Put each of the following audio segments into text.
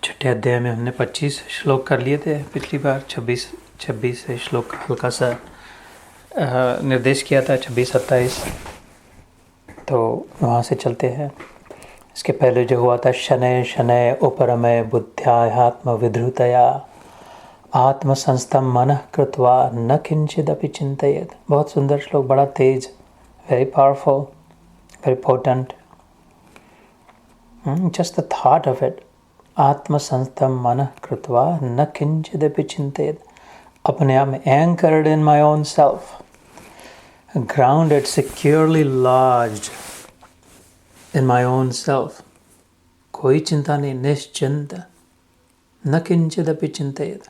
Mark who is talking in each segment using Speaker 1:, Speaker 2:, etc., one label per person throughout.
Speaker 1: छठे अध्याय में हमने 25 श्लोक कर लिए थे पिछली बार। 26 श्लोक का हल्का सा निर्देश किया था, 26-27। तो वहाँ से चलते हैं। इसके पहले जो हुआ था, शनय शनय उपरमय बुद्ध्यात्म विधृतया आत्मसंस्थम मनः कृत्वा न किंचिदपि चिंतयेत्। बहुत सुंदर श्लोक, बड़ा तेज, very powerful, very potent. Just the thought of it, आत्मसंस्थम मनः कृत्वा न किंचिदपि चिंतयेत्। अपने आप में anchored in my own self, grounded, securely lodged in my own self. कोई चिंता नहीं, निश्चिंत, न किंचिदपि चिंतयेत्।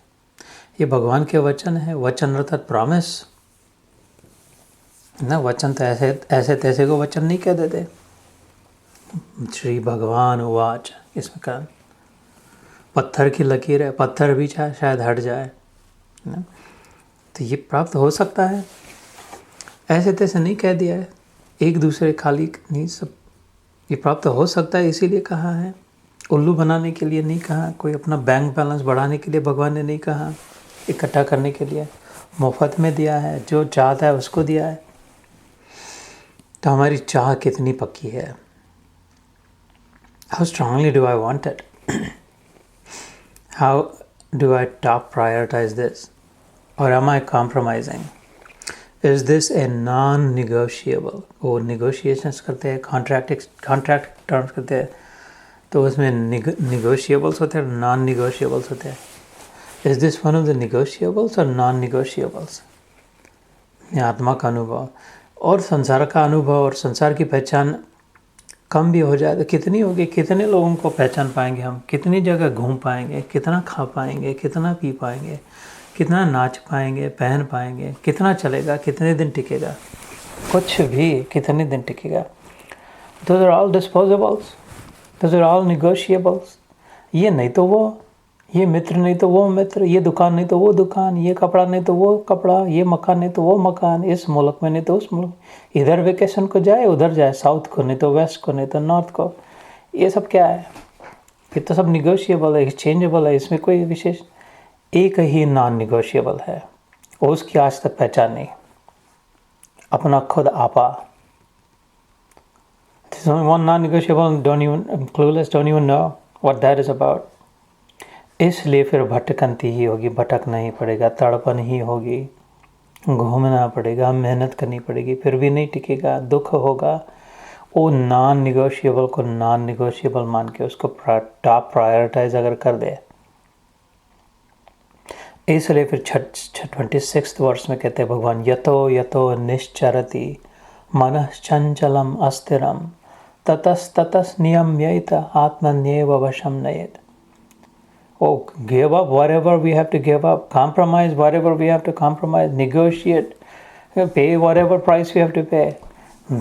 Speaker 1: ये भगवान के वचन है। वचन अर्थात प्रॉमिस ना। वचन तो ऐसे तैसे को वचन नहीं कह देते। श्री भगवान उवाच, इसमें का पत्थर की लकीर है, पत्थर भी शायद हट जाए ना। तो ये प्राप्त हो सकता है, ऐसे तैसे नहीं कह दिया है, एक दूसरे खाली नहीं, सब ये प्राप्त हो सकता है। इसीलिए कहा है, उल्लू बनाने के लिए नहीं कहा, कोई अपना बैंक बैलेंस बढ़ाने के लिए भगवान ने नहीं कहा, इकट्ठा करने के लिए मुफ्त में दिया है। जो चाहता है उसको दिया है। तो हमारी चाह कितनी पक्की है। How strongly do I want it, how do I top prioritise this, or am I compromising, is this a non negotiable. वो निगोशिएशंस करते हैं, कॉन्ट्रैक्ट टर्म्स करते हैं, तो उसमें निगोशिएबल्स होते हैं, नॉन निगोशिएबल्स होते हैं। Is this one of the negotiables or non निगोशिएबल्स। आत्मा का अनुभव और संसार का अनुभव और संसार की पहचान कम भी हो जाए तो कितनी होगी, कितने लोगों को पहचान पाएंगे हम, कितनी जगह घूम पाएंगे, कितना खा पाएंगे, कितना पी पाएंगे, कितना नाच पाएंगे, पहन पाएंगे, कितना चलेगा, कितने दिन टिकेगा, कुछ भी कितने दिन टिकेगा। Those are all disposables, those are all negotiables। ये नहीं तो वो, ये मित्र नहीं तो वो मित्र, ये दुकान नहीं तो वो दुकान, ये कपड़ा नहीं तो वो कपड़ा, ये मकान नहीं तो वो मकान, इस मुल्क में नहीं तो उस मुल्क, इधर वेकेशन को जाए उधर जाए, साउथ को नहीं तो वेस्ट को नहीं तो नॉर्थ को। ये सब क्या है? ये तो सब निगोशिएबल है, एक्सचेंजेबल है। इसमें कोई विशेष, एक ही नॉन निगोशिएबल है, और उसकी आज तक पहचान नहीं, अपना खुद आपा। There's only one non-negotiable, clueless, don't even know what that is about। इसलिए फिर भटकंती ही होगी, भटकना ही पड़ेगा, तड़पन ही होगी, घूमना पड़ेगा, मेहनत करनी पड़ेगी, फिर भी नहीं टिकेगा, दुख होगा। वो नॉन निगोशिएबल को नॉन निगोशिएबल मान के उसको टॉप प्रायोरिटाइज अगर कर दे, इसलिए फिर 26 वर्ष में कहते हैं भगवान, यतो यतो निश्चरति मनः चंचलम अस्थिरम ततस्ततस नियम्येत आत्मन्येव वशम नयेत। Oh, give up whatever we have to give up, compromise whatever we have to compromise, negotiate, pay whatever price we have to pay.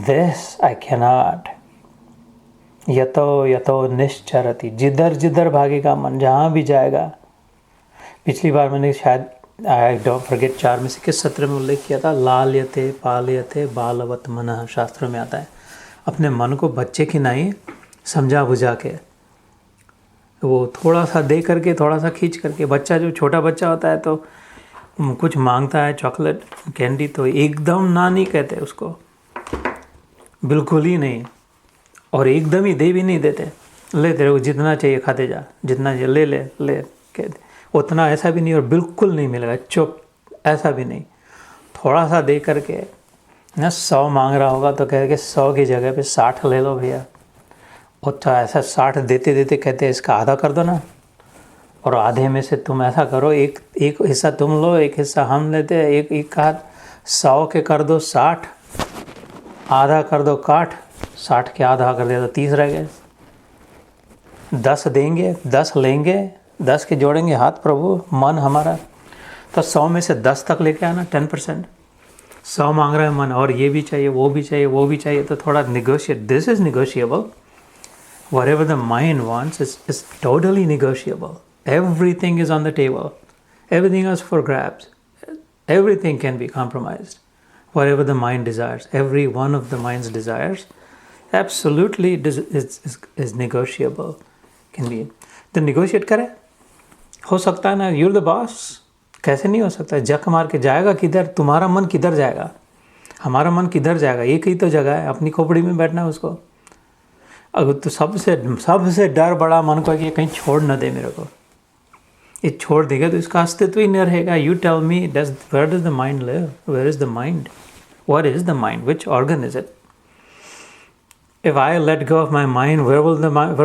Speaker 1: This I cannot। यतो यतो निश्चरति, जिधर जिधर भागेगा मन, जहाँ भी जाएगा। पिछली बार मैंने शायद आई डोंट फॉरगेट 4 में से किस सत्र में उल्लेख किया था, लाल्यते पाल्यते बालवत मनः, शास्त्र में आता है। अपने मन को बच्चे की नहीं समझा बुझा के, वो थोड़ा सा दे करके, थोड़ा सा खींच करके। बच्चा, जो छोटा बच्चा होता है तो कुछ मांगता है, चॉकलेट कैंडी, तो एकदम ना नहीं कहते उसको, बिल्कुल ही नहीं, और एकदम ही दे भी नहीं देते। ले तेरे को जितना चाहिए खाते जा, जितना चाहिए ले ले ले कहते, उतना ऐसा भी नहीं, और बिल्कुल नहीं मिलेगा, चुप, ऐसा भी नहीं। थोड़ा सा दे करके ना, 100 मांग रहा होगा तो कह के 100 की जगह पे 60 ले लो भैया। और तो ऐसा 60 देते देते कहते हैं इसका आधा कर दो ना, और आधे में से तुम ऐसा करो, एक हिस्सा तुम लो, एक हिस्सा हम लेते हैं, एक का 100 के कर दो 60, आधा कर दो काट, 60 के आधा कर दे तो 30 रह गए। 10 देंगे, 10 लेंगे, 10 के जोड़ेंगे हाथ प्रभु, मन हमारा, तो 100 में से 10 तक लेके आना, 10%। 100 मांग रहा है मन, और ये भी चाहिए, वो भी चाहिए, वो भी चाहिए, तो थोड़ा negotiate, this is negotiable. Whatever the mind wants is totally negotiable. Everything is on the table. Everything is for grabs. Everything can be compromised. Whatever the mind desires, every one of the mind's desires, absolutely is negotiable. Can be. तो negotiate करे। हो सकता है ना, your the boss. कैसे नहीं हो सकता? जक मार के जाएगा किधर? तुम्हारा मन किधर जाएगा? हमारा मन किधर जाएगा? एक ही तो जगह है, अपनी खोपड़ी में बैठना है उसको। अगर तो सबसे डर बड़ा मन को है कि कहीं छोड़ न दे मेरे को। ये छोड़ देगा तो इसका अस्तित्व ही नहीं रहेगा। You tell me, where does the mind live? Where is the mind? What is the mind? Which organ is it? If I let go of my mind, where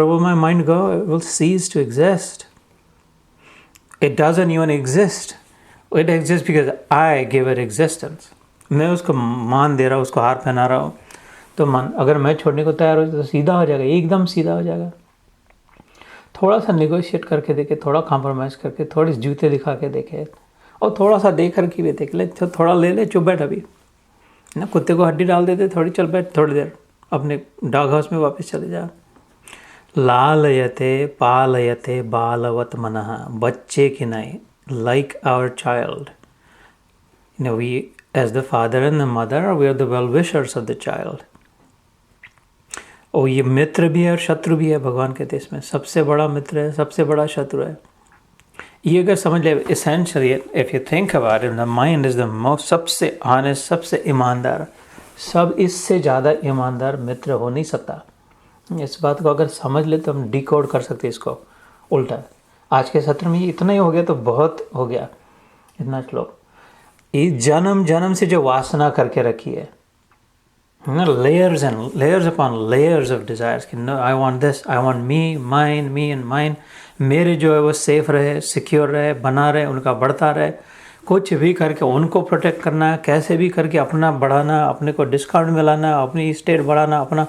Speaker 1: will my mind go? It will cease to exist. It doesn't even exist. It exists because I give it existence. मैं उसको मान दे रहा हूँ, उसको हार पहना रहा हूँ, तो मन अगर मैं छोड़ने को तैयार हो तो सीधा हो जाएगा, एकदम सीधा हो जाएगा। थोड़ा सा निगोशिएट करके देखे, थोड़ा कॉम्प्रोमाइज़ करके, थोड़ी जूते दिखा के देखे, और थोड़ा सा देख कर के भी देख ले, थोड़ा ले ले, चुप बैठ अभी ना। कुत्ते को हड्डी डाल देते, थोड़ी चल बैठ, थोड़ी देर अपने डॉग हाउस में वापस चले जा। लालयते पालयते बालवत मनः, बच्चे की नहीं, like our child. You know, we as the father and the mother, we are the well-wishers of the child. और ये मित्र भी है और शत्रु भी है, भगवान कहते हैं इसमें सबसे बड़ा मित्र है, सबसे बड़ा शत्रु है। ये अगर समझ ले, essentially if you think about it, the mind is the most, सबसे honest, सबसे ईमानदार, सब इससे ज़्यादा ईमानदार मित्र हो नहीं सकता। इस बात को अगर समझ ले तो हम डिकोड कर सकते इसको उल्टा। आज के सत्र में इतना ही हो गया तो बहुत हो गया, इतना श्लोक। ये जन्म जन्म से जो वासना करके रखी है ना, layers and layers upon layers of desires कि no, I want this, I want me and mine. मेरे जो है वो सेफ रहे, सिक्योर रहे, बना रहे, उनका बढ़ता रहे, कुछ भी करके उनको प्रोटेक्ट करना, कैसे भी करके अपना बढ़ाना, अपने को डिस्काउंट मिलाना, अपनी स्टेट बढ़ाना अपना।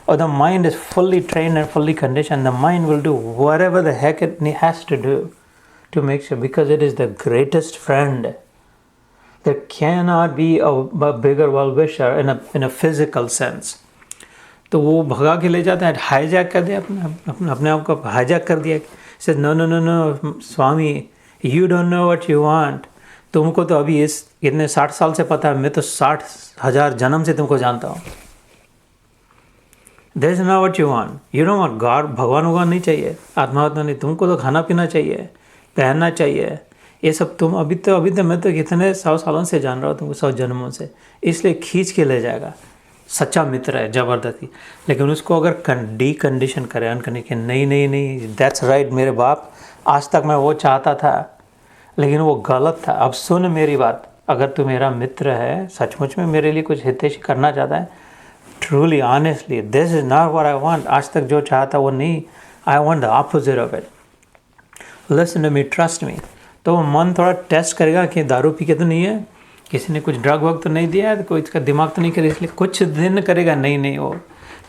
Speaker 1: और the mind is fully trained and fully condition. The mind will do whatever the heck it has to do to make sure, because it is the greatest friend. There cannot be a bigger well-wisher in a physical sense. तो वो भगा के ले जाता है, hijack कर दिया अपने आप को, हाईजैक कर दिया। Say no Swami, you don't know what you want. तुमको तो अभी इस इतने 60 साल से पता है, मैं तो 60,000 जन्म से तुमको जानता हूँ। That is not what you want. You don't want God, भगवान नहीं चाहिए, आत्मा नहीं, तुमको तो खाना पीना चाहिए, पहनना चाहिए, ये सब तुम अभी तो मैं तो कितने 100 सालों से जान रहा हूँ तुमको, 100 जन्मों से, इसलिए खींच के ले जाएगा। सच्चा मित्र है ज़बरदस्ती। लेकिन उसको अगर डीकंडीशन करें, अनकंडीशन, नहीं दैट्स राइट मेरे बाप, आज तक मैं वो चाहता था लेकिन वो गलत था, अब सुन मेरी बात। अगर तू मेरा मित्र है, सचमुच में मेरे लिए कुछ हितैषी करना चाहता है, truly honestly, this is not what I want, आज तक जो चाहता वो नहीं, I want the opposite of it, listen to me, trust me. तो वो मन थोड़ा टेस्ट करेगा कि दारू पी के तो नहीं है, किसी ने कुछ ड्रग वग तो नहीं दिया है, तो कोई इसका दिमाग तो नहीं करे, इसलिए कुछ दिन करेगा, नहीं वो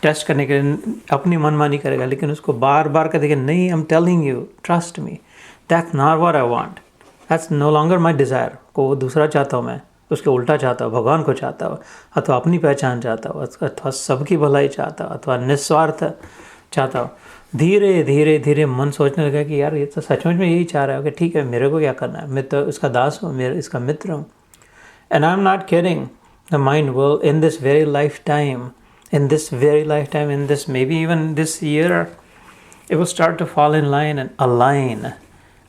Speaker 1: टेस्ट करने के लिए अपनी मनमानी करेगा। लेकिन उसको बार बार कहेगा नहीं, I am telling you, trust me, that's not what I want, that's no longer my desire. को वो दूसरा चाहता हूँ मैं, उसके उल्टा चाहता हूँ, भगवान को चाहता हूँ, अथवा अपनी पहचान चाहता हूँ, अथवा सबकी भलाई चाहता हूँ, अथवा निस्वार्थ चाहता हूँ। धीरे धीरे मन सोचने लगा कि यार ये तो सचमुच में यही चाह रहा है कि ठीक है, मेरे को क्या करना है, मैं तो इसका दास हूँ, मेरे इसका मित्र हूँ। And I am not kidding, the mind will in this very life time, in this may be even this year, it will start to fall in line and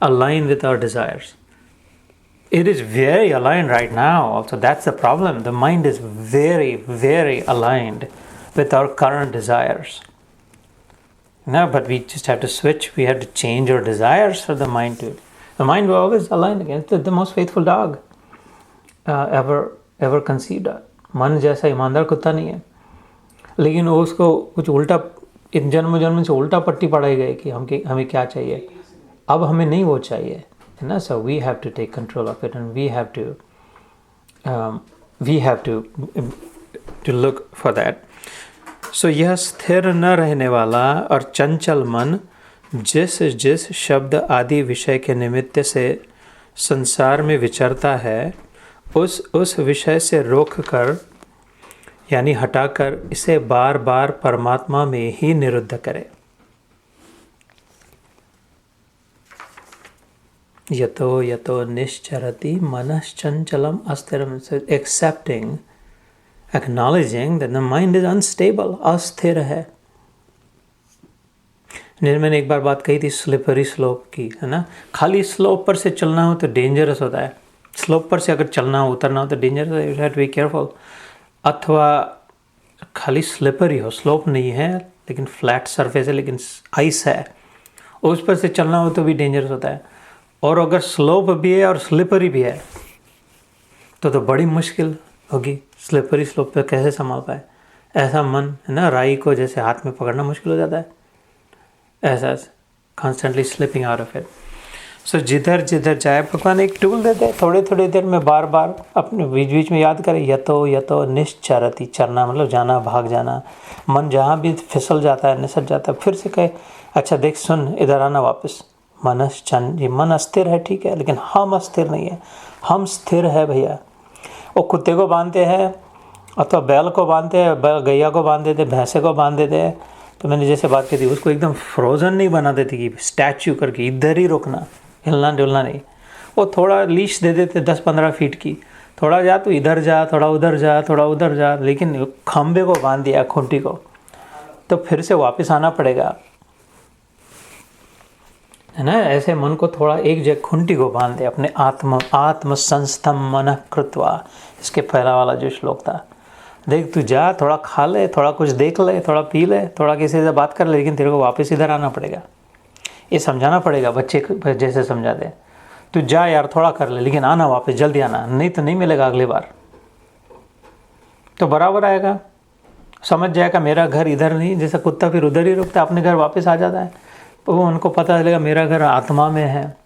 Speaker 1: align with our desires. It is very aligned right now also, that's the problem. The mind is very, very aligned with our current desires. No, but we just have to switch. We have to change our desires for the mind to. The mind will always align against the most faithful dog ever conceived. मन जैसा ईमानदार कुत्ता नहीं है, लेकिन वो उसको कुछ उल्टा, इन जन्म से उल्टा पट्टी पढ़ाई गई कि हमें क्या चाहिए, अब हमें नहीं वो चाहिए, है ना। So we have to take control of it, and we have to look for that. So यह स्थिर न रहने वाला और चंचल मन जिस शब्द आदि विषय के निमित्त से संसार में विचरता है, उस विषय से रोक कर यानी हटाकर इसे बार बार परमात्मा में ही निरुद्ध करे। यतो यतो निश्चरति मनश्चंचलम अस्थिरम, acknowledging that the mind is unstable, अस्थिर है। मैंने एक बार बात कही थी स्लिपरी स्लोप की, है ना। खाली स्लोप पर से चलना हो तो डेंजरस होता है, स्लोप पर से अगर चलना हो उतरना हो तो डेंजरस है, you have to be careful. अथवा खाली स्लिपरी हो, स्लोप नहीं है लेकिन फ्लैट सरफेस है लेकिन आइस है, उस पर से चलना हो तो भी डेंजरस होता है। और अगर स्लोप भी है और स्लिपरी भी है तो बड़ी मुश्किल होगी, स्लिपरी स्लोप पे कैसे संभाल पाए। ऐसा मन है ना, राई को जैसे हाथ में पकड़ना मुश्किल हो जाता है, ऐसा constantly slipping out of it. So जिधर जिधर जाए भगवान एक टूल देते हैं, थोड़े थोड़े देर में बार बार अपने बीच बीच में याद करें, यतो निश्चरति, चरना मतलब जाना, भाग जाना। मन जहाँ भी फिसल जाता है, निसट जाता है, फिर से कहे अच्छा देख सुन, इधर आना वापस। ये मन अस्थिर है, ठीक है, लेकिन हम अस्थिर नहीं है, हम स्थिर है भैया। वो कुत्ते को बांधते हैं अथवा बैल को बांधते हैं, बैल गैया को बांध देते, भैंसे को बांध देते हैं, तो मैंने जैसे बात की थी उसको एकदम फ्रोजन नहीं बना देती कि स्टैच्यू करके इधर ही रुकना, हिलना डुलना नहीं। वो थोड़ा लीश दे देते 10-15 फीट की, थोड़ा जा तो इधर जा, थोड़ा उधर जा, थोड़ा उधर जा, लेकिन खंबे को बांध दिया, खूंटी को, तो फिर से वापस आना पड़ेगा, है ना। ऐसे मन को थोड़ा एक जगह खूंटी को बांध दे अपने आत्म संस्थम मन कृत्वा, इसके पहला वाला जो श्लोक था। देख तू जा, थोड़ा खा ले, थोड़ा कुछ देख ले, थोड़ा पी ले, थोड़ा किसी से बात कर ले, लेकिन तेरे को वापस इधर आना पड़ेगा। ये समझाना पड़ेगा, बच्चे जैसे समझाते, तू जा यार थोड़ा कर ले, लेकिन आना वापस, जल्दी आना, नहीं तो नहीं मिलेगा अगली बार। तो बराबर आएगा, समझ जाएगा मेरा घर इधर नहीं, जैसा कुत्ता फिर उधर ही रुकता, अपने घर वापस आ जाता है, तो वो उनको पता चलेगा मेरा घर आत्मा में है।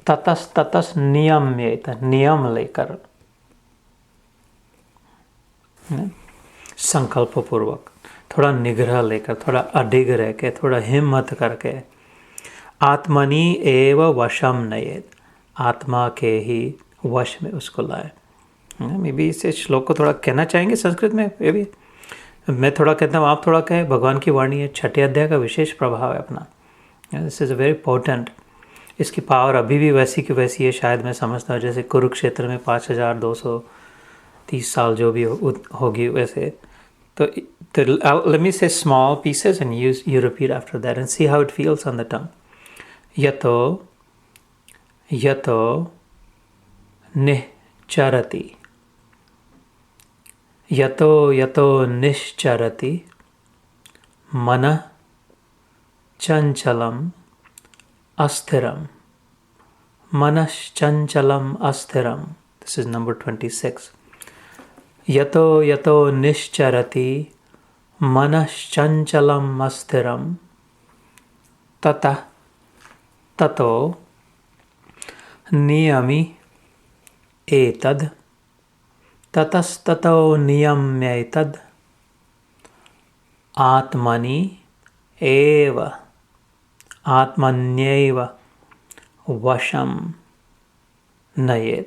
Speaker 1: ततस नियम नियम लेकर, संकल्प पूर्वक, थोड़ा निग्रह लेकर, थोड़ा अडिग रह के, थोड़ा हिम्मत करके, आत्मनि एव वशम नयेत, आत्मा के ही वश में उसको लाए। मे बी इस श्लोक को थोड़ा कहना चाहेंगे संस्कृत में, ये भी मैं थोड़ा कहता हूँ, आप थोड़ा कहें। भगवान की वाणी है, 6ठे अध्याय का विशेष प्रभाव है अपना। This is very important. इसकी पावर अभी भी वैसी की वैसी है, शायद मैं समझता हूँ जैसे कुरुक्षेत्र में 5230 साल जो भी होगी वैसे। तो let me say small pieces and you repeat after that and see how it feels on the tongue. Yato nischarati. Yato nischarati mana chanchalam asthiram. Manashchanchalam asthiram. This is number 26. Yato nischarati manashchanchalam asthiram tato niyami etad tatastato niyamyetad atmani eva atmanyeva वशम नयेद।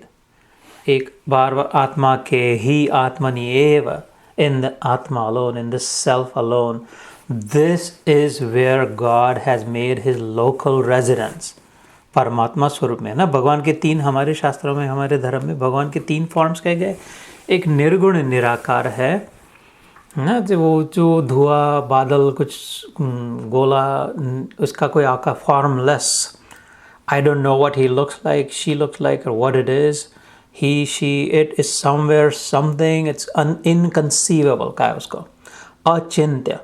Speaker 1: एक बार आत्मा के ही, आत्मनि एव, in the atma alone, in the self alone, this is where God has made his local residence. परमात्मा स्वरूप में ना, भगवान के 3, हमारे शास्त्रों में, हमारे धर्म में भगवान के 3 फॉर्म्स कहे गए। एक निर्गुण निराकार है ना, जो धुआं बादल कुछ गोला, उसका कोई आका formless, I don't know what he looks like, she looks like, or what it is. He, she, it is somewhere, something. It's inconceivable. क्या है उसको? अचिंत्य,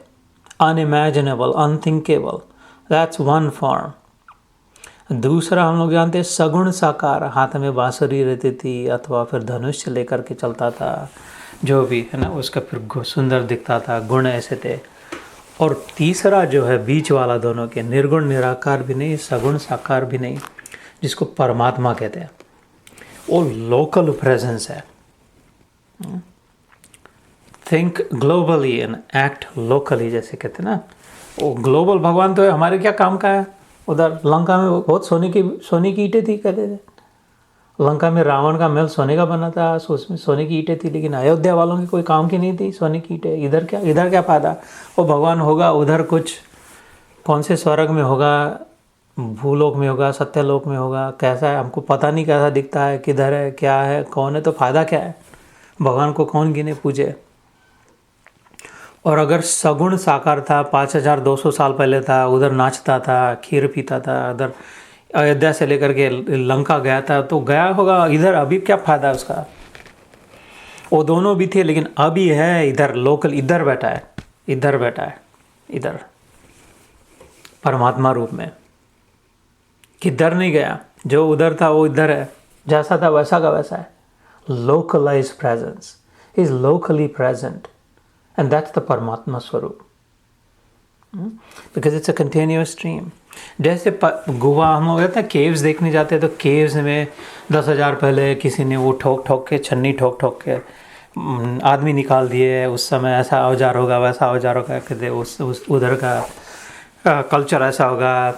Speaker 1: unimaginable, unthinkable. That's one form. दूसरा हम लोग जानते हैं सगुण साकार, हाथ में बांसुरी रहती थी अथवा फिर धनुष लेकर के चलता था, जो भी है ना, उसका फिर सुंदर दिखता था, गुण ऐसे थे। और तीसरा जो है बीच वाला, दोनों के, निर्गुण निराकार भी नहीं, सगुण साकार भी नहीं, जिसको परमात्मा कहते हैं, वो लोकल प्रेजेंस है। Think globally and act locally, जैसे कहते हैं ना, वो ग्लोबल भगवान तो है, हमारे क्या काम का है। उधर लंका में बहुत सोने की ईंटें थी, कहते थे। लंका में रावण का महल सोने का बना था, उसमें सोने की ईंटें थी, लेकिन अयोध्या वालों की कोई काम की नहीं थी सोने की ईंटें। इधर क्या फ़ायदा। वो भगवान होगा उधर कुछ, कौन से स्वर्ग में होगा, भूलोक में होगा, सत्यलोक में होगा, कैसा है हमको पता नहीं, कैसा दिखता है, किधर है, क्या है, कौन है, तो फ़ायदा क्या है। भगवान को कौन गिने पूजे। और अगर सगुण साकार था, 5200 साल पहले था, उधर नाचता था, खीर पीता था, उधर अयोध्या से लेकर के लंका गया था, तो गया होगा इधर, अभी क्या फ़ायदा उसका। वो दोनों भी थे, लेकिन अभी है इधर लोकल, इधर बैठा है, इधर बैठा है, इधर परमात्मा रूप में, किधर नहीं गया। जो उधर था वो इधर है, जैसा था वैसा का वैसा है। Localise presence, is locally present, and that's the परमात्मा स्वरूप, because it's a continuous stream. जैसे गोवा हम लोग कहते हैं केव्स देखने जाते हैं, तो केव्स में 10,000 पहले किसी ने वो ठोक ठोक के, छन्नी ठोक ठोक के आदमी निकाल दिए। उस समय ऐसा औजार होगा, वैसा औजार होगा, कहते उस उधर का कल्चर ऐसा होगा।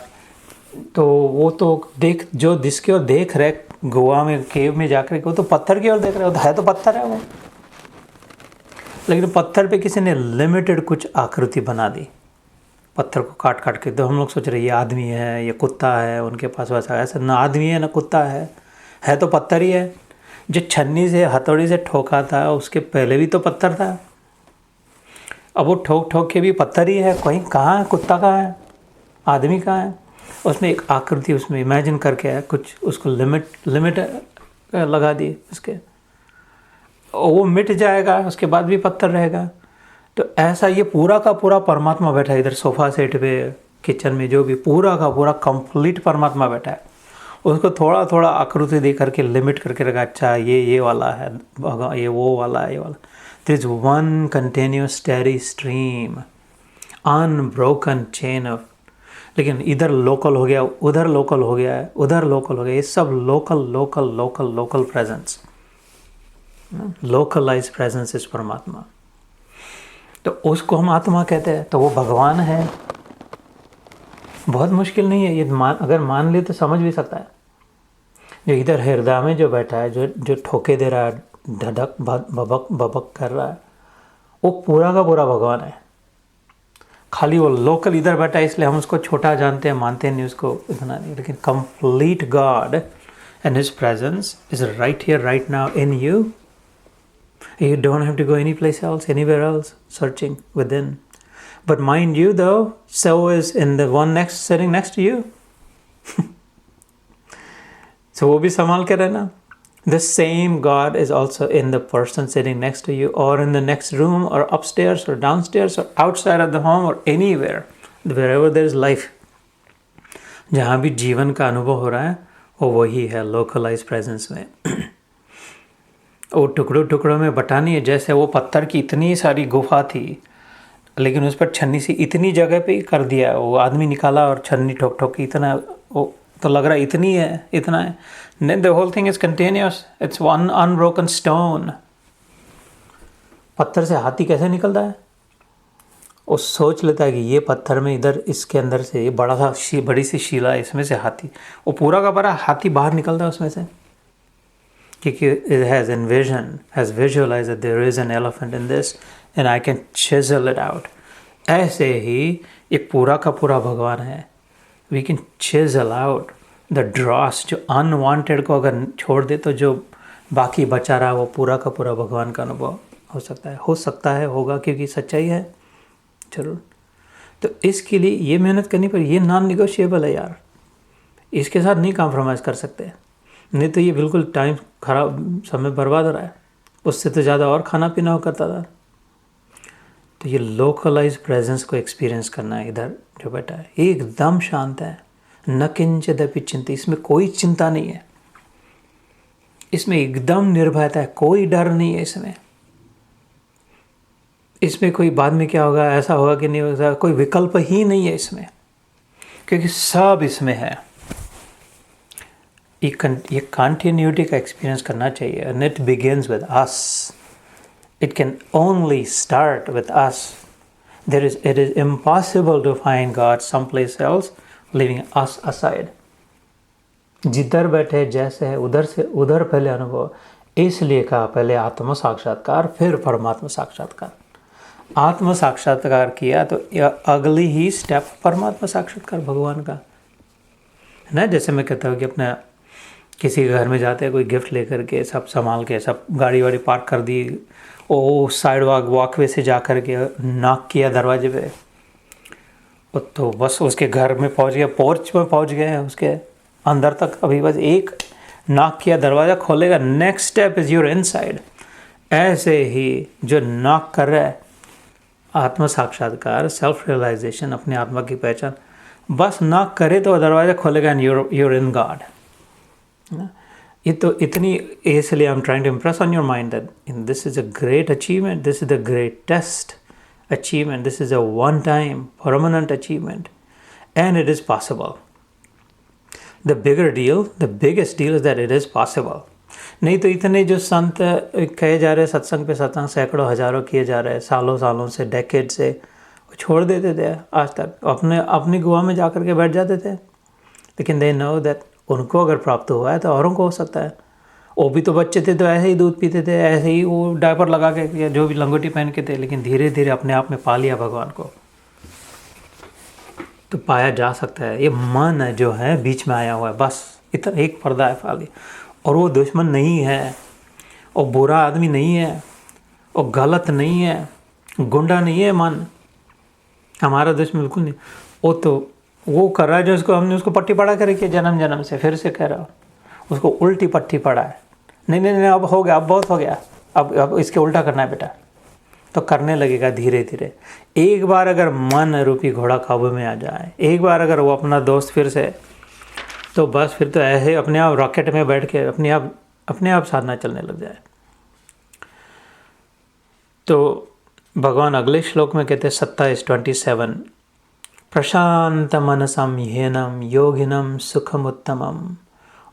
Speaker 1: तो वो तो देख, जो जिसकी ओर देख रहे गोवा में केव में जाकर, वो तो पत्थर की ओर देख रहे हो, है तो पत्थर है वो, लेकिन पत्थर पे किसी ने लिमिटेड कुछ आकृति बना दी, पत्थर को काट काट के। तो हम लोग सोच रहे ये आदमी है, ये कुत्ता है, उनके पास वैसा, ऐसा ना आदमी है ना कुत्ता है तो पत्थर ही है। जो छन्नी से हथौड़ी से ठोका था उसके पहले भी तो पत्थर था, अब वो ठोक ठोक के भी पत्थर ही है। कहीं कहाँ है कुत्ता, कहाँ है आदमी, कहाँ है। उसने एक आकृति उसमें इमेजिन करके है कुछ, उसको लिमिट लगा दी उसके, वो मिट जाएगा, उसके बाद भी पत्थर रहेगा। तो ऐसा ये पूरा का पूरा परमात्मा बैठा है इधर सोफ़ा सेट पे, किचन में, जो भी पूरा का पूरा कंप्लीट परमात्मा बैठा है। उसको थोड़ा थोड़ा आकृति दे करके लिमिट करके रखा, अच्छा ये वाला है, ये वो वाला है, ये वाला। This is one continuous steady stream, unbroken chain of. लेकिन इधर लोकल हो गया, उधर लोकल हो गया है, उधर लोकल हो गया, ये सब local local local local presence, localise presence is परमात्मा। तो उसको हम आत्मा कहते हैं, तो वो भगवान है। बहुत मुश्किल नहीं है ये, अगर मान ले तो समझ भी सकता है। जो इधर हृदय में जो बैठा है, जो ठोके दे रहा है, धड़क बबक बबक कर रहा है, वो पूरा का पूरा भगवान है। खाली वो लोकल इधर बैठा है, इसलिए हम उसको छोटा जानते हैं, मानते नहीं उसको, इतना नहीं। लेकिन complete God and his presence is right here right now in you. You don't have to go any place else, anywhere else, searching within. But mind you though, so is in the one sitting next to you. So वो भी संभाल के रहना। The same God is also in the person sitting next to you, or in the next room, or upstairs, or downstairs, or outside of the home, or anywhere, wherever there is life. जहाँ भी जीवन का अनुभव हो रहा है, वो वही है localized presence में। वो टुकड़ों टुकड़ों में बटा नहीं है। जैसे वो पत्थर की इतनी सारी गुफा थी, लेकिन उस पर छन्नी से इतनी जगह पे कर दिया, वो आदमी निकाला और छन्नी ठोक ठोक के इतना, वो तो लग रहा है इतनी है, इतना है। नहीं, the whole thing is continuous, it's one unbroken stone. पत्थर से हाथी कैसे निकलता है? वो सोच लेता है कि ये पत्थर में इधर इसके अंदर से ये बड़ी सी शिला है, इसमें से हाथी, वो पूरा का पूरा हाथी बाहर निकलता है उसमें से, क्योंकि it has visualized that there is an elephant in this and I can chisel it out. ऐसे ही एक पूरा का पूरा भगवान है। We can chisel out the dross, जो unwanted को अगर छोड़ दे तो जो बाकी बचा रहा वो पूरा का पूरा भगवान का अनुभव हो सकता है, होगा, क्योंकि सच्चाई है जरूर। तो इसके लिए ये मेहनत करनी पड़ेगी, ये नॉन निगोशिएबल है यार, इसके साथ नहीं कॉम्प्रोमाइज़ कर सकते, नहीं तो ये बिल्कुल टाइम खराब, समय बर्बाद हो रहा है। उससे तो ज़्यादा और खाना पीना हो करता था। तो ये लोकलाइज प्रेजेंस को एक्सपीरियंस करना है। इधर जो बैठा है ये एकदम शांत है, न किंचिदपि चिंता, इसमें कोई चिंता नहीं है, इसमें एकदम निर्भयता है, कोई डर नहीं है इसमें कोई बाद में क्या होगा, ऐसा होगा कि नहीं होगा, कोई विकल्प ही नहीं है इसमें, क्योंकि सब इसमें है। ये कंटिन्यूटी का एक्सपीरियंस करना चाहिए, and it begins with us. It can only start with us. It is impossible to find God someplace else leaving us aside. जिधर बैठे जैसे है उधर से उधर पहले अनुभव, इसलिए कहा पहले आत्म साक्षात्कार फिर परमात्मा साक्षात्कार। आत्म साक्षात्कार किया तो अगली ही स्टेप परमात्मा साक्षात्कार भगवान का है ना। जैसे मैं कहता हूँ कि अपना किसी के घर में जाते हैं, कोई गिफ्ट लेकर के सब संभाल के सब गाड़ी वाड़ी पार्क कर दी, ओ साइड वॉकवे से जा कर के नॉक किया दरवाजे पे, तो बस उसके घर में पहुंच गया, पोर्च में पहुंच गए हैं, उसके अंदर तक अभी बस एक नॉक किया, दरवाज़ा खोलेगा, next step is your inside. ऐसे ही जो नॉक कर रहा है, आत्म साक्षात्कार, सेल्फ रियलाइजेशन, अपने आत्मा की पहचान, बस नॉक करे तो दरवाज़ा खोलेगा एंड यूर इन गॉड। ये तो इतनी, इसलिए I am trying to impress on your mind that this is a great achievement, this is the greatest achievement, this is a one time permanent achievement, and it is possible. The biggest deal is that it is possible. नहीं तो इतने जो संत कहे जा रहे, सत्संग पे सत्संग सैकड़ों हजारों किए जा रहे, सालों से, डेकेड से, छोड़ देते थे आज तक, अपनी गुहा में जा कर के बैठ जाते थे। लेकिन they know that उनको अगर प्राप्त हुआ है तो औरों को हो सकता है। वो भी तो बच्चे थे तो ऐसे ही दूध पीते थे, ऐसे ही वो डायपर लगा के जो भी लंगोटी पहन के थे, लेकिन धीरे धीरे अपने आप में पा लिया भगवान को, तो पाया जा सकता है। ये मन है जो है बीच में आया हुआ है, बस इतना एक पर्दा है खाली, और वो दुश्मन नहीं है, और बुरा आदमी नहीं है, और गलत नहीं है, गुंडा नहीं है मन, हमारा दुश्मन बिल्कुल नहीं। वो तो वो कर रहा है जो उसको हमने उसको पट्टी पड़ा कर रखी है जन्म से, फिर से कह रहा हूँ, उसको उल्टी पट्टी पड़ा है। नहीं अब हो गया, अब बहुत हो गया, अब इसके उल्टा करना है बेटा, तो करने लगेगा धीरे धीरे। एक बार अगर मन रूपी घोड़ा काबू में आ जाए, एक बार अगर वो अपना दोस्त फिर से, तो बस फिर तो ऐसे अपने आप रॉकेट में बैठ के अपने आप साधना चलने लग जाए। तो भगवान अगले श्लोक में कहते हैं 27 प्रशांत मनसम ह्येनम योगिनम सुखमुत्तमम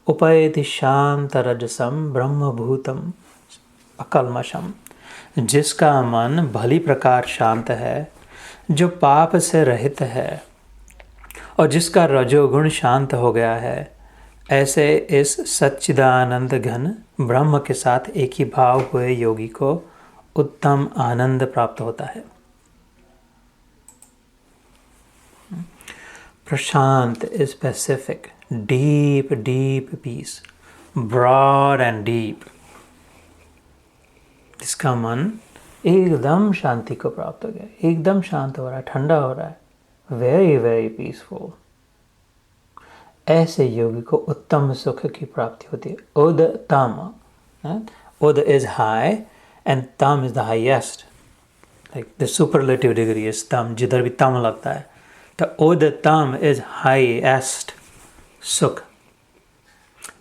Speaker 1: उपैति शांत रजसम ब्रह्मभूतम अकल्मषम। जिसका मन भली प्रकार शांत है, जो पाप से रहित है, और जिसका रजोगुण शांत हो गया है, ऐसे इस सच्चिदानंद घन ब्रह्म के साथ एक ही भाव हुए योगी को उत्तम आनंद प्राप्त होता है। प्रशांत is specific, deep peace, broad and deep. इसका मन एकदम शांति को प्राप्त हो गया, एकदम शांत हो रहा है, ठंडा हो रहा है, very peaceful। ऐसे योगी को उत्तम सुख की प्राप्ति होती है। उद तम, उद is high and tam is the highest, like the superlative degree is tam, जिधर भी तम लगता है, तो उदतम इज हाईएस्ट सुख।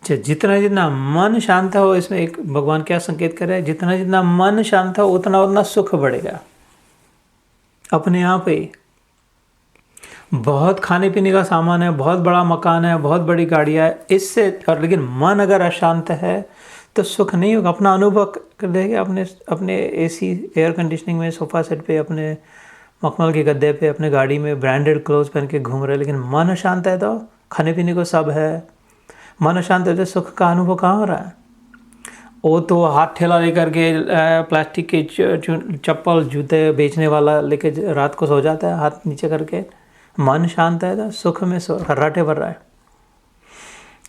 Speaker 1: जितना मन शांत हो, इसमें एक भगवान क्या संकेत कर रहे हैं, जितना मन शांत हो उतना सुख बढ़ेगा अपने आप ही। बहुत खाने पीने का सामान है, बहुत बड़ा मकान है, बहुत बड़ी गाड़ियाँ है, इससे और लेकिन मन अगर अशांत है तो सुख नहीं होगा। अपना अनुभव कर देंगे अपने एसी एयर कंडीशनिंग में, सोफा सेट पे, अपने मखमल के गद्दे पे, अपने गाड़ी में ब्रांडेड क्लोथ पहन के घूम रहे, लेकिन मन शांत है तो खाने पीने को सब है। मन शांत है तो सुख का अनुभव कहाँ हो रहा है? वो तो हाथ ठेला लेकर के प्लास्टिक के चप्पल जूते बेचने वाला लेके रात को सो जाता है हाथ नीचे करके। मन शांत है तो सुख में खर्राटे भर रहा है।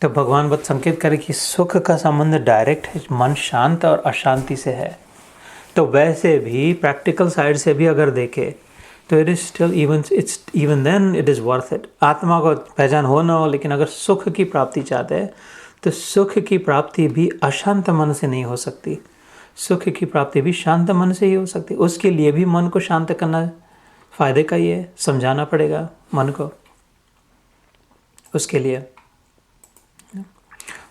Speaker 1: तो भगवान बस संकेत करे कि सुख का संबंध डायरेक्ट है, मन शांत और अशांति से है। तो वैसे भी प्रैक्टिकल साइड से भी अगर देखे तो it is still even then it is worth it. आत्मा को पहचान हो ना हो, लेकिन अगर सुख की प्राप्ति चाहते हैं तो सुख की प्राप्ति भी अशांत मन से नहीं हो सकती, सुख की प्राप्ति भी शांत मन से ही हो सकती। उसके लिए भी मन को शांत करना फायदे का ही है, समझाना पड़ेगा मन को उसके लिए।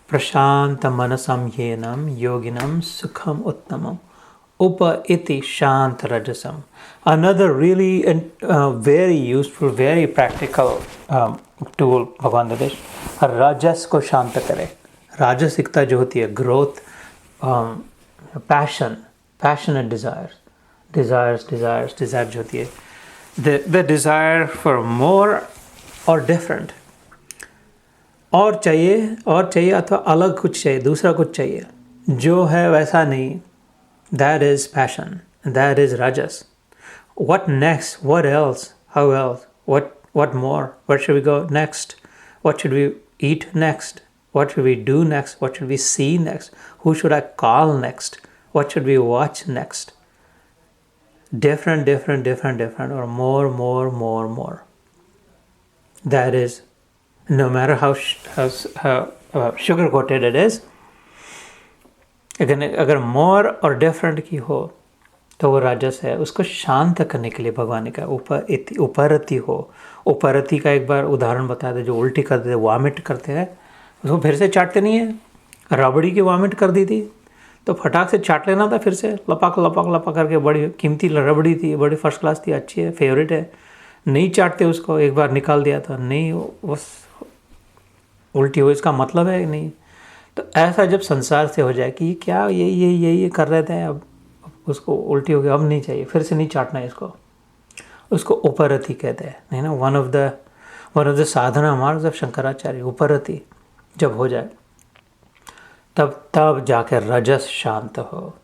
Speaker 1: प्रशांत मनसम ह्येनम योगिनम सुखम उत्तमम उप इति शांत रजसम। Another really very useful, very practical tool भगवान देश राजस को शांत करे। राजसिकता जो होती है, ग्रोथ, पैशनेट डिज़ायर जो होती है, the desire for more or different, और चाहिए अथवा अलग कुछ चाहिए, दूसरा कुछ चाहिए, जो है वैसा नहीं, that is passion, that is rajas. What next? What else? How else? What more? Where should we go next? What should we eat next? What should we do next? What should we see next? Who should I call next? What should we watch next? Different, or more. That is, no matter how sugar coated it is, अगर मोर और different की हो तो वो राजस है. उसको शांत करने के लिए भगवान ने कहा उपरति हो. उपरति का एक बार उदाहरण बताया था. जो उल्टी करते थे, वॉमिट करते हैं, उसको फिर से चाटते नहीं है. रबड़ी की वॉमिट कर दी थी तो फटाक से चाट लेना था फिर से, लपाक करके. बड़ी कीमती रबड़ी थी, बड़ी फर्स्ट क्लास थी, अच्छी है, फेवरेट है. नहीं चाटते उसको, एक बार निकाल दिया था, नहीं बस उल्टी हो. इसका मतलब है नहीं. तो ऐसा जब संसार से हो जाए कि क्या ये कर रहे थे, अब उसको उल्टी हो गई, अब नहीं चाहिए, फिर से नहीं चाटना है इसको. उसको उपरति कहते हैं. नहीं ना, वन ऑफ द साधना मार्ग ऑफ शंकराचार्य. उपरति जब हो जाए तब जाकर रजस शांत हो.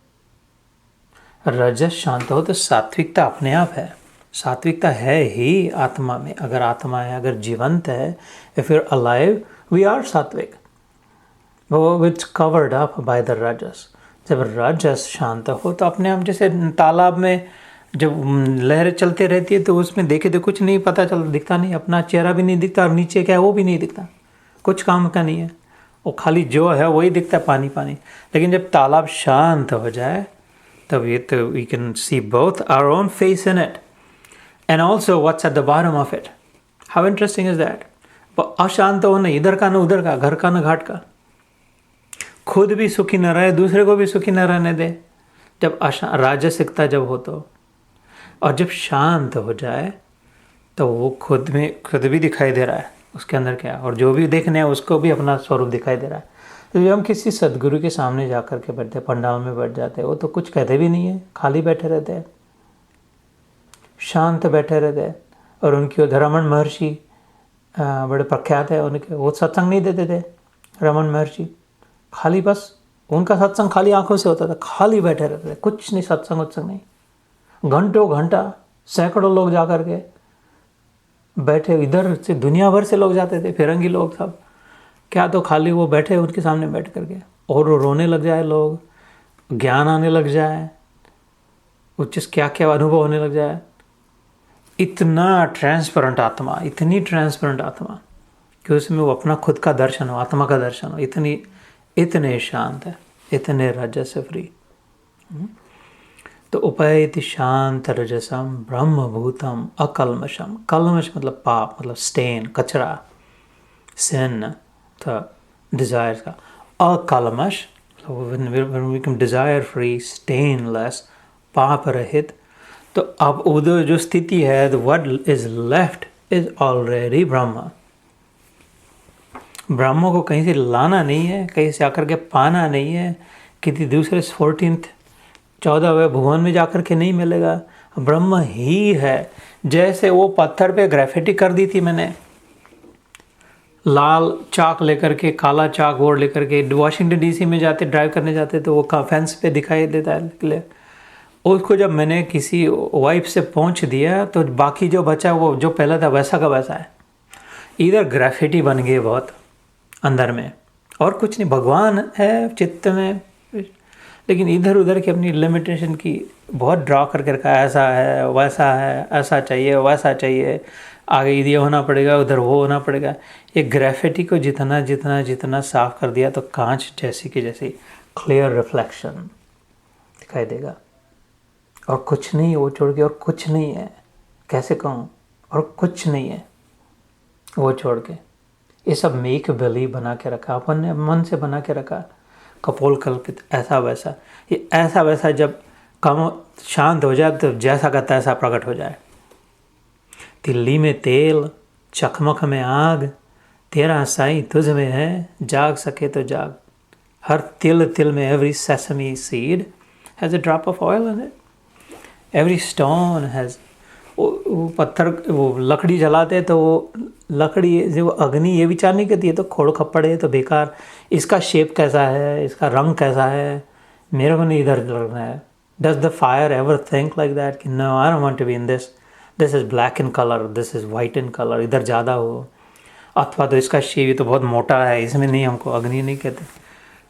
Speaker 1: रजस शांत हो तो सात्विकता अपने आप है. सात्विकता है ही आत्मा में. अगर आत्मा है, अगर जीवंत है, if you are alive, we are सात्विक. वो it's covered up by the रजस. जब रजस शांत हो तो अपने आप, जैसे तालाब में जब लहरें चलते रहती है तो उसमें देखे तो कुछ नहीं पता चलता, दिखता नहीं, अपना चेहरा भी नहीं दिखता, और नीचे क्या है वो भी नहीं दिखता, कुछ काम का नहीं है, वो खाली जो है वही दिखता है, पानी पानी. लेकिन जब तालाब शांत हो जाए तब ये तो we can see both our own face in it and also what's at the bottom of it. How interesting is that. अशांत हो, न इधर का न उधर का, घर का न घाट का, खुद भी सुखी न रहे, दूसरे को भी सुखी न रहने दे. जब राजसिकता जब हो तो, और जब शांत हो जाए तो वो खुद भी दिखाई दे रहा है, उसके अंदर क्या है, और जो भी देखने है उसको भी अपना स्वरूप दिखाई दे रहा है. तो जब हम किसी सदगुरु के सामने जा कर के बैठते, पंडाल में बैठ जाते, वो तो कुछ कहते भी नहीं है, खाली बैठे रहते हैं, शांत बैठे रहते हैं. और उनकी रमन महर्षि बड़े प्रख्यात है उनके, वो सत्संग नहीं देते थे रमन महर्षि. खाली बस उनका सत्संग खाली आंखों से होता था, खाली बैठे रहते थे, कुछ नहीं, सत्संग नहीं. घंटों घंटा सैकड़ों लोग जा कर के बैठे, इधर से दुनिया भर से लोग जाते थे, फिरंगी लोग सब, क्या तो खाली वो बैठे उनके सामने बैठ करके, और रोने लग जाए लोग, ज्ञान आने लग जाए, उच्च क्या क्या अनुभव होने लग जाए. इतना ट्रांसपेरेंट आत्मा, इतनी ट्रांसपेरेंट आत्मा कि उसमें वो अपना खुद का दर्शन हो, आत्मा का दर्शन हो. इतने शांत है, इतने रजस से फ्री. तो उपैति शांत रजसम ब्रह्मभूतम अकल्मषम. कल्मष मतलब पाप, मतलब स्टेन, कचरा, सिन, डिजायर का. अकल्मष when we become desire free, stainless, पाप रहित. तो अब उधर जो स्थिति है, what is left is already ब्रह्म. ब्रह्म को कहीं से लाना नहीं है, कहीं से आकर के पाना नहीं है, किसी दूसरे 14वें भुवन में जाकर के नहीं मिलेगा. ब्रह्म ही है. जैसे वो पत्थर पे ग्रेफिटी कर दी थी मैंने, लाल चाक लेकर के, काला चाक बोर्ड लेकर के, वाशिंगटन डीसी में जाते, ड्राइव करने जाते तो वो फेंस पे दिखाई देता है क्लियर. उसको जब मैंने किसी वाइप से पहुंच दिया तो बाकी जो बचा वो जो पहला था वैसा का वैसा है. इधर ग्रेफिटी बन गई बहुत अंदर में, और कुछ नहीं, भगवान है चित्त में, लेकिन इधर उधर की अपनी लिमिटेशन की बहुत ड्रा करके रखा है. ऐसा है, वैसा है, ऐसा चाहिए, वैसा चाहिए, आगे ये होना पड़ेगा, उधर वो होना पड़ेगा. ये ग्रेफिटी को जितना जितना जितना साफ कर दिया तो कांच जैसी की जैसी क्लियर रिफ्लेक्शन दिखाई देगा. और कुछ नहीं वो छोड़ के, और कुछ नहीं है, कैसे कहूँ, और कुछ नहीं है वो छोड़ के. ये सब मेक बिलीव बना के रखा, अपन ने मन से बना के रखा, कपोल कल्पित, ऐसा वैसा. ये ऐसा वैसा जब कम शांत हो जाए तो जैसा का तैसा प्रकट हो जाए. तिल्ली में तेल, चकमक में आग, तेरा साईं तुझ में है, जाग सके तो जाग. हर तिल तिल में, every sesame seed has a drop of oil in it. Every stone has, वो पत्थर, वो लकड़ी जलाते तो वो लकड़ी जो अग्नि ये विचार नहीं करती है तो खोड़ खप्पड़ है तो बेकार, इसका शेप कैसा है, इसका रंग कैसा है, मेरे को नहीं इधर लगना है. Does the fire ever think like that कि no, I don't want to be in this, this is black in colour, this is white in colour, इधर ज़्यादा हो. अथवा तो इसका शिव तो बहुत मोटा है, इसमें नहीं, हमको अग्नि नहीं कहते।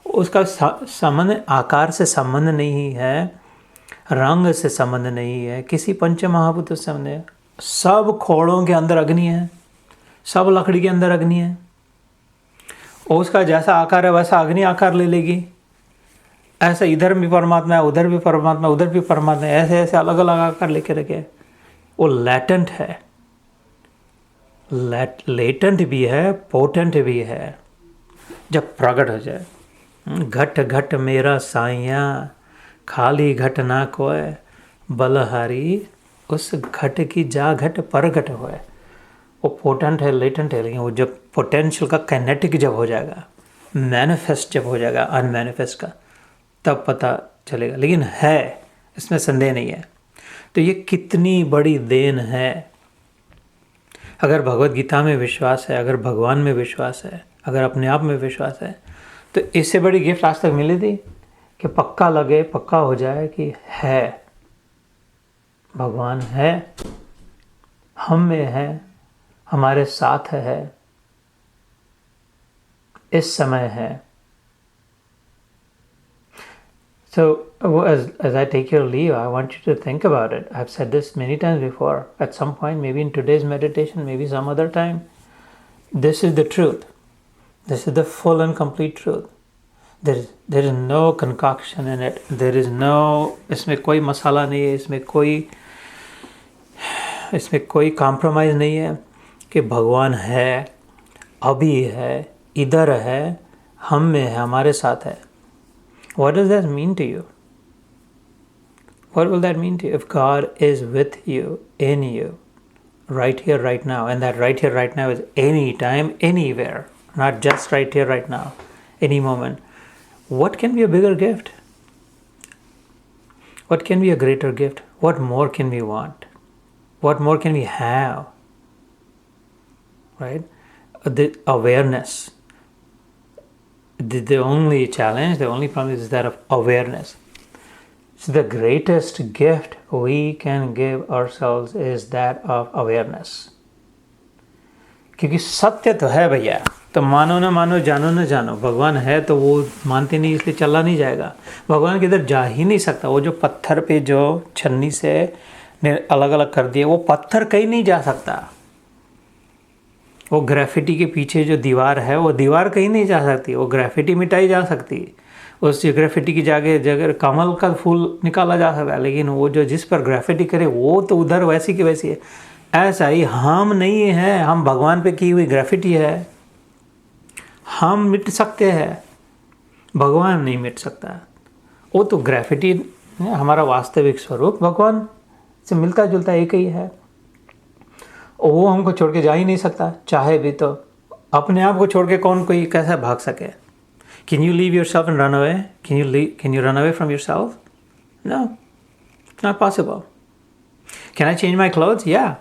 Speaker 1: उसका संबंध आकार से संबंध नहीं है, रंग से संबंध नहीं है, किसी पंच महाभूत से संबंध है। सब खोड़ों के अंदर अग्नि है, सब लकड़ी के अंदर अग्नि है, और उसका जैसा आकार है वैसा अग्नि आकार ले लेगी। ऐसा इधर भी परमात्मा है, उधर भी परमात्मा, उधर भी परमात्मा, ऐसे ऐसे अलग अलग आकार लेके रखे। वो लैटेंट है, लेटेंट भी है, पोटेंट भी है। जब प्रकट हो जाए, घट घट मेरा साइया, खाली घट ना कोय, बलहारी उस घट की जा घट परगट होए। वो पोटेंट है, लेटेंट है, लेकिन वो जब पोटेंशियल का काइनेटिक जब हो जाएगा, मैनिफेस्ट जब हो जाएगा अनमैनिफेस्ट का, तब पता चलेगा। लेकिन है, इसमें संदेह नहीं है। तो ये कितनी बड़ी देन है। अगर भगवत गीता में विश्वास है, अगर भगवान में विश्वास है, अगर अपने आप में विश्वास है, तो इससे बड़ी गिफ्ट आज तक मिली थी कि पक्का लगे, पक्का हो जाए कि है, भगवान है, हम में है, हमारे साथ है, इस समय है। So, as I take your leave, I want you to think about it. I've said this many times before. At some point, maybe in today's meditation, maybe some other time, this is the truth. This is the full and complete truth. There is no concoction in it. There is no, इसमें कोई मसाला नहीं है, इसमें कोई compromise नहीं है कि भगवान है, अभी है, इधर है, हम में है, हमारे साथ है। What does that mean to you? What will that mean to you? If God is with you, in you, right here, right now, and that right here, right now is any time, anywhere, not just right here, right now, any moment, what can be a bigger gift? What can be a greater gift? What more can we want? What more can we have? Right? The awareness. The only challenge, the only problem is that of awareness. So the greatest gift we can give ourselves is that of awareness. क्योंकि सत्य तो है भैया, तो मानो ना मानो, जानो ना जानो, भगवान है तो वो मानते नहीं, इसलिए चला नहीं जाएगा। भगवान किधर जा ही नहीं सकता। वो जो पत्थर पे जो छन्नी से अलग अलग कर दिए, वो पत्थर कहीं नहीं जा सकता। वो ग्रेफिटी के पीछे जो दीवार है, वो दीवार कहीं नहीं जा सकती। वो ग्रेफिटी मिटाई जा सकती, उस ग्रेफिटी की जगह कमल का फूल निकाला जा सकता है, लेकिन वो जो जिस पर ग्रेफिटी करे वो तो उधर वैसी की वैसी है। ऐसा ही हम नहीं है, हम भगवान पे की हुई ग्रेफिटी है। हम मिट सकते हैं, भगवान नहीं मिट सकता। वो तो ग्रेफिटी, हमारा वास्तविक स्वरूप भगवान से मिलता जुलता एक ही है। वो हमको छोड़ के जा ही नहीं सकता, चाहे भी। तो अपने आप को छोड़ के कौन कोई कैसे भाग सके? Can you leave yourself and run away? Can you run away from yourself? No, it's not possible. Can I change my clothes? Yeah.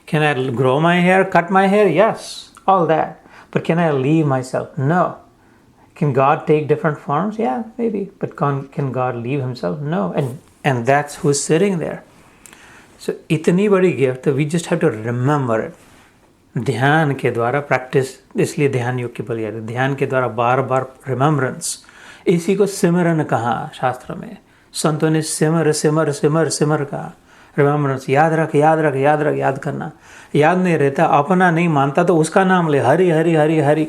Speaker 1: Can I grow my hair, cut my hair? Yes, all that. But can I leave myself? No. Can God take different forms? Yeah, maybe. But can God leave himself? No. And that's who's sitting there. So इतनी बड़ी gift, we just have to remember it. ध्यान के द्वारा practice, इसलिए ध्यान योग की बोली जाती है। ध्यान के द्वारा बार बार रिमेम्बरेंस, इसी को सिमरन कहा शास्त्र में। संतों ने सिमर सिमर सिमर सिमर कहा। रिमेम्बरेंस, याद रख याद रख याद रख, याद करना। याद नहीं रहता, अपना नहीं मानता तो उसका नाम ले, हरि हरि हरि हरि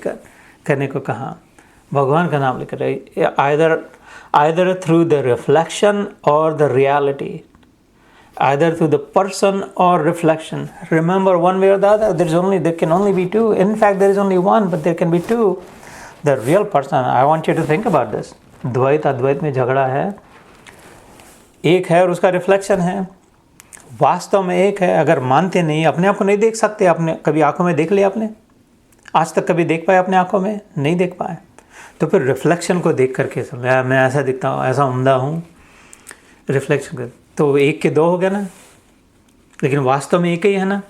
Speaker 1: करने को कहा। भगवान का नाम लेकर, आइदर थ्रू द रिफ्लेक्शन और the reality, either through the person or reflection. Remember, one way or the other, there can only be two. In fact, there is only one, but there can be two. The real person, I want you to think about this. द्वैत अद्वैत में झगड़ा है, एक है और उसका reflection है। वास्तव में एक है। अगर मानते नहीं, अपने आप को नहीं देख सकते, अपने कभी आंखों में देख लिया आपने? आज तक कभी देख पाए अपने आंखों में? नहीं देख पाए। तो फिर रिफ्लेक्शन को देख करके मैं ऐसा दिखता हूँ, ऐसा उम्दा हूँ, रिफ्लेक्शन कर, तो एक के दो हो गया ना, लेकिन वास्तव में एक ही है ना।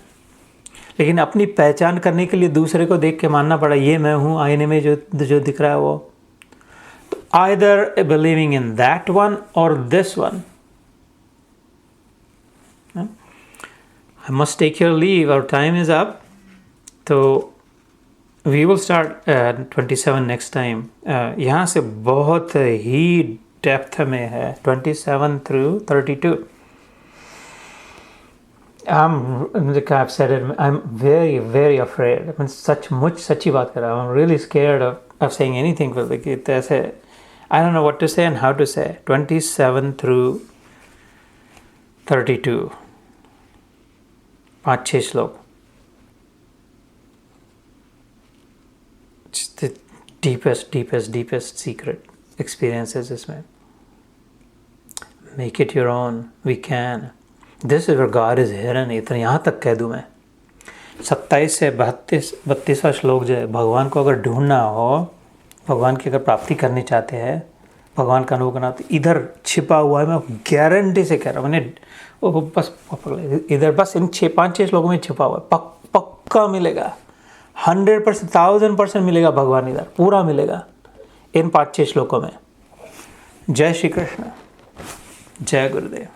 Speaker 1: लेकिन अपनी पहचान करने के लिए दूसरे को देख के मानना पड़ा, ये मैं हूँ, आईने में जो दिख रहा है वो। तो either believing in that one or this one. I must take your leave, our time is up. तो we will start 27 next time. यहाँ से बहुत ही डेप्थ में है 27 through 32। I've said it. I'm very, very afraid. I mean, सचमुच सच्ची बात कर रहा हूँ. I'm really scared of saying anything. Like, I don't know what to say and how to say. 27 through 32. 5-6 श्लोक. It's the deepest secret experiences इसमें. Make it your own. We can. This is where God is hidden. इतना यहाँ तक कह दूँ मैं. 27 से 32वां श्लोक जो है, भगवान को अगर ढूंढना हो, भगवान की अगर प्राप्ति करनी चाहते हैं, भगवान का अनुभव करना, तो इधर छिपा हुआ है. मैं गारंटी से कह रहा हूँ. मैंने बस इधर बस इन 5-6 श्लोकों में छिपा हुआ है. पक्का मिलेगा. 100%, 1000% मिलेगा. भगवान इधर पूरा मिलेगा इन 5-6 श्लोकों में. जय श्री कृष्ण. जय गुरुदेव.